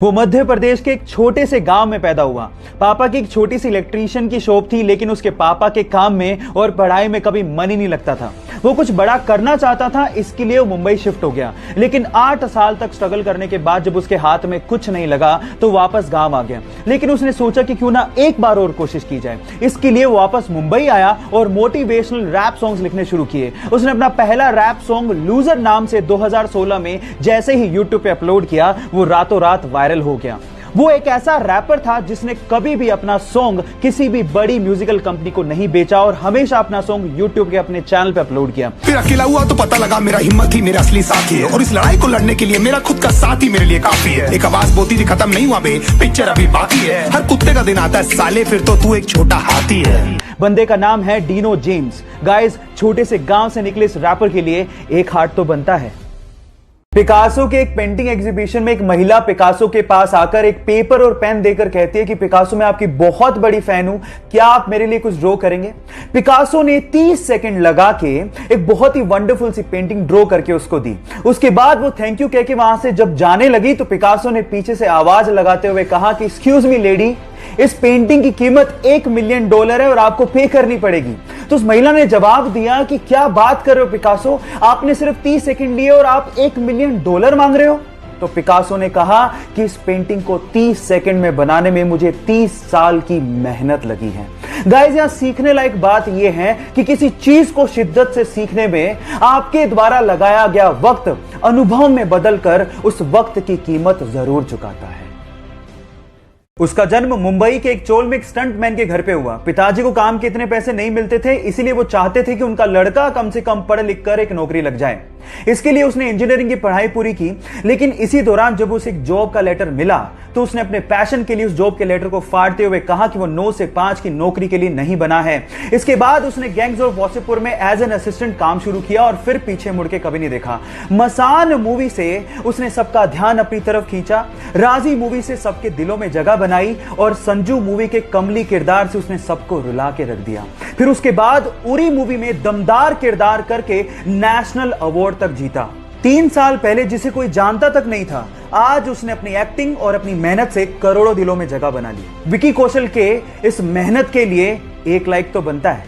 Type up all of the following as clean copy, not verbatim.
वो मध्य प्रदेश के एक छोटे से गांव में पैदा हुआ। पापा की एक छोटी सी इलेक्ट्रीशियन की शॉप थी, लेकिन उसके पापा के काम में और पढ़ाई में कभी मन ही नहीं लगता था। वो कुछ बड़ा करना चाहता था, इसके लिए वो मुंबई शिफ्ट हो गया। लेकिन 8 साल तक स्ट्रगल करने के बाद जब उसके हाथ में कुछ नहीं लगा तो वापस गांव आ गया। लेकिन उसने सोचा कि क्यों ना एक बार और कोशिश की जाए। इसके लिए वो वापस मुंबई आया और मोटिवेशनल रैप सॉन्ग्स लिखने शुरू किए। उसने अपना पहला रैप सॉन्ग लूजर नाम से 2016 में जैसे ही यूट्यूब पे अपलोड किया, वो रातों रात वायरल हो गया। वो एक ऐसा रैपर था जिसने कभी भी अपना सॉन्ग किसी भी बड़ी म्यूजिकल कंपनी को नहीं बेचा और हमेशा अपना सॉन्ग यूट्यूब के अपने चैनल पे अपलोड किया। फिर अकेला हुआ तो पता लगा मेरा हिम्मत ही मेरा असली साथी है, और इस लड़ाई को लड़ने के लिए मेरा खुद का साथ ही मेरे लिए काफी है। एक आवाज बोलती थी खत्म नहीं हुआ बे, पिक्चर अभी बाकी है। हर कुत्ते का दिन आता है साले, फिर तो तू एक छोटा हाथी है। बंदे का नाम है डीनो जेम्स। गाइस, छोटे से गांव से निकले इस रैपर के लिए एक हार्ट तो बनता है। पिकासो के एक पेंटिंग एग्जीबिशन में एक महिला पिकासो के पास आकर एक पेपर और पेन देकर कहती है कि पिकासो, मैं आपकी बहुत बड़ी फैन हूं, क्या आप मेरे लिए कुछ ड्रॉ करेंगे? पिकासो ने 30 सेकंड लगा के एक बहुत ही वंडरफुल सी पेंटिंग ड्रॉ करके उसको दी। उसके बाद वो थैंक यू कह के वहां से जब जाने लगी तो पिकासो ने पीछे से आवाज लगाते हुए कहा कि एक्सक्यूज मी लेडी, इस पेंटिंग की कीमत $1 मिलियन है और आपको पे करनी पड़ेगी। तो उस महिला ने जवाब दिया कि क्या बात कर रहे हो पिकासो, आपने सिर्फ 30 सेकंड लिए और आप $1 मिलियन मांग रहे हो? तो पिकासो ने कहा कि इस पेंटिंग को 30 सेकंड में बनाने में मुझे 30 साल की मेहनत लगी है। गाइस, यहां सीखने लायक बात यह है कि किसी चीज को शिद्दत से सीखने में आपके द्वारा लगाया गया वक्त अनुभव में बदलकर उस वक्त की कीमत जरूर चुकाता है। उसका जन्म मुंबई के एक चोल में एक स्टंटमैन के घर पे हुआ। पिताजी को काम के इतने पैसे नहीं मिलते थे, इसीलिए वो चाहते थे कि उनका लड़का कम से कम पढ़ लिख कर एक नौकरी लग जाए। इसके लिए उसने इंजीनियरिंग की पढ़ाई पूरी की। लेकिन इसी दौरान जब उसे एक जॉब का लेटर मिला तो उसने अपने पैशन के लिए उस जॉब के लेटर को फाड़ते हुए कहा कि वो 9 से 5 की नौकरी के लिए नहीं बना है। इसके बाद उसने गैंग्स ऑफ वासेपुर में एज एन असिस्टेंट काम शुरू किया और फिर पीछे मुड़ के कभी नहीं देखा। मसान मूवी से उसने सबका ध्यान अपनी तरफ खींचा, राजी मूवी से सबके दिलों में जगह बनाई और संजू मूवी के कमली किरदार से उसने सबको रुला के रख दिया। फिर उसके बाद उरी मूवी में दमदार किरदार करके नेशनल अवार्ड तक जीता। 3 साल पहले जिसे कोई जानता तक नहीं था, आज उसने अपनी एक्टिंग और अपनी मेहनत से करोड़ों दिलों में जगह बना ली। विकी कौशल के इस मेहनत के लिए 1 लाइक तो बनता है।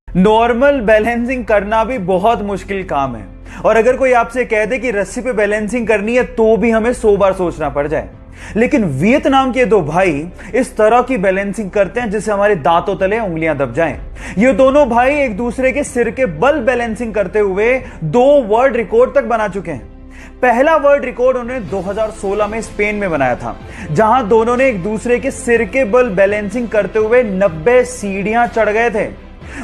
नॉर्मल बैलेंसिंग करना भी बहुत मुश्किल काम है, और अगर कोई आपसे कह दे कि रस्सी पे बैलेंसिंग करनी है तो भी हमें 100 बार सोचना पड़ जाए। लेकिन वियतनाम के 2 भाई इस तरह की बैलेंसिंग करते हैं जिससे हमारे दांतों तले उंगलियां दब जाएं। ये दोनों भाई एक दूसरे के सिर के बल बैलेंसिंग करते हुए 2 वर्ल्ड रिकॉर्ड तक बना चुके हैं। पहला वर्ल्ड रिकॉर्ड उन्होंने 2016 में स्पेन में बनाया था, जहां दोनों ने एक दूसरे के सिर के बल बैलेंसिंग करते हुए 90 सीढ़ियां चढ़ गए थे।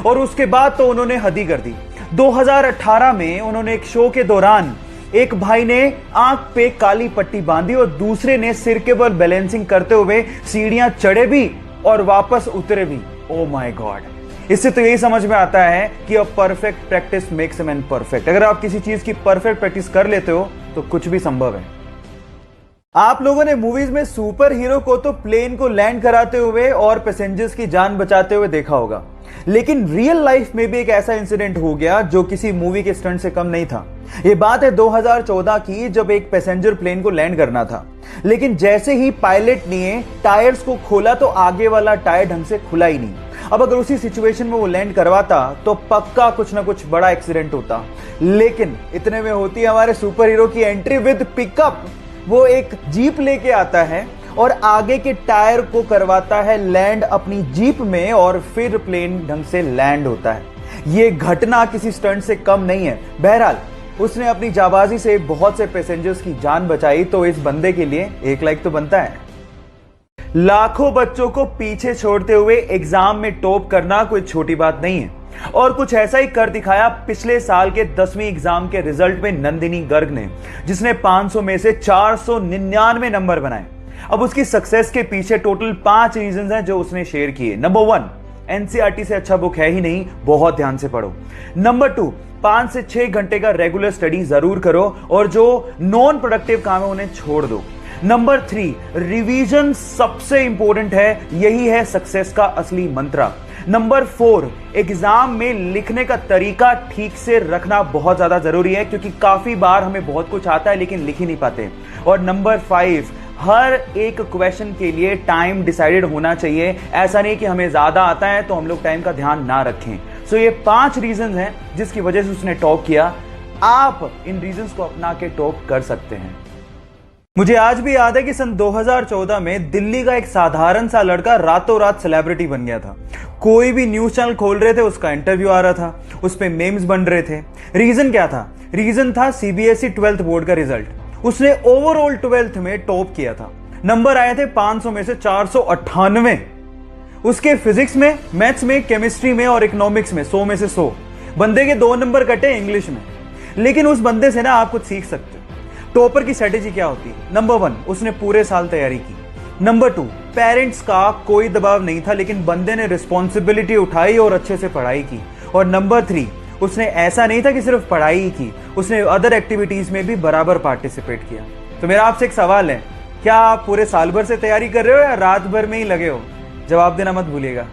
और उसके बाद तो उन्होंने हद ही कर दी। 2018 में उन्होंने एक शो के दौरान एक भाई ने आंख पे काली पट्टी बांधी और दूसरे ने सिर के बल बैलेंसिंग करते हुए सीढ़ियां चढ़े भी और वापस उतरे भी। Oh my God! इससे तो यही समझ में आता है कि a perfect practice makes a man perfect. अगर आप किसी चीज की परफेक्ट प्रैक्टिस कर लेते हो तो कुछ भी संभव है। आप लोगों ने मूवीज में सुपर हीरो को तो प्लेन को लैंड कराते हुए और पैसेंजर्स की जान बचाते हुए देखा होगा, लेकिन रियल लाइफ में भी एक ऐसा इंसिडेंट हो गया जो किसी मूवी के स्टंट से कम नहीं था। यह बात है 2014 की, जब एक पैसेंजर प्लेन को लैंड करना था, लेकिन जैसे ही पायलट ने टायर्स को खोला तो आगे वाला टायर ढंग से खुला ही नहीं। अब अगर उसी सिचुएशन में वो लैंड करवाता तो पक्का कुछ ना कुछ बड़ा एक्सीडेंट होता। लेकिन इतने में होती है हमारे सुपर हीरो की एंट्री विद पिकअप। वो एक जीप लेके आता है और आगे के टायर को करवाता है लैंड अपनी जीप में और फिर प्लेन ढंग से लैंड होता है। यह घटना किसी स्टंट से कम नहीं है। बहरहाल उसने अपनी जाबाजी से बहुत से पैसेंजर्स की जान बचाई, तो इस बंदे के लिए 1 लाइक तो बनता है। लाखों बच्चों को पीछे छोड़ते हुए एग्जाम में टॉप करना कोई छोटी बात नहीं है, और कुछ ऐसा ही कर दिखाया पिछले साल के 10वीं एग्जाम के रिजल्ट में नंदिनी गर्ग ने, जिसने 500 में से 499 नंबर बनाए। अब उसकी सक्सेस के पीछे टोटल 5 रीजंस हैं जो उसने शेयर किए। नंबर 1, एनसीईआरटी से अच्छा बुक है ही नहीं, बहुत ध्यान से पढ़ो। नंबर 2, 5 से 6 घंटे का रेगुलर स्टडी जरूर करो और जो नॉन प्रोडक्टिव काम है उन्हें छोड़ दो। नंबर 3, रिवीजन सबसे इंपॉर्टेंट है, यही है सक्सेस का असली मंत्र। नंबर 4, एग्जाम में लिखने का तरीका ठीक से रखना बहुत ज्यादा जरूरी है, क्योंकि काफी बार हमें बहुत कुछ आता है लेकिन लिख ही नहीं पाते। और नंबर 5, हर एक क्वेश्चन के लिए टाइम डिसाइडेड होना चाहिए। ऐसा नहीं कि हमें ज्यादा आता है तो हम लोग टाइम का ध्यान ना रखें। सो ये 5 रीजंस हैं जिसकी वजह से उसने टॉप किया। आप इन रीजंस को अपना के टॉप कर सकते हैं। मुझे आज भी याद है कि सन 2014 में दिल्ली का एक साधारण सा लड़का रातों रात सेलिब्रिटी बन गया था। कोई भी न्यूज चैनल खोल रहे थे, उसका इंटरव्यू आ रहा था, उस पे मेम्स बन रहे थे। रीजन क्या था? रीजन था सीबीएसई 12th बोर्ड का रिजल्ट। उसने ओवरऑल 12th में टॉप किया था। नंबर आए थे 500 में से 498। उसके फिजिक्स में, मैथ्स में, केमिस्ट्री में और इकोनॉमिक्स में 100 में से 100। बंदे के 2 नंबर कटे इंग्लिश में। लेकिन उस बंदे से ना आप कुछ सीख सकते हो। टॉपर की स्ट्रेटेजी क्या होती है? नंबर 1, उसने पूरे साल तैयारी की। नंबर 2, पेरेंट्स का कोई दबाव नहीं था, लेकिन बंदे ने रिस्पॉन्सिबिलिटी उठाई और अच्छे से पढ़ाई की। और नंबर 3, उसने ऐसा नहीं था कि सिर्फ पढ़ाई ही की, उसने अदर एक्टिविटीज में भी बराबर पार्टिसिपेट किया। तो मेरा आपसे एक सवाल है, क्या आप पूरे साल भर से तैयारी कर रहे हो या रात भर में ही लगे हो? जवाब देना मत भूलिएगा।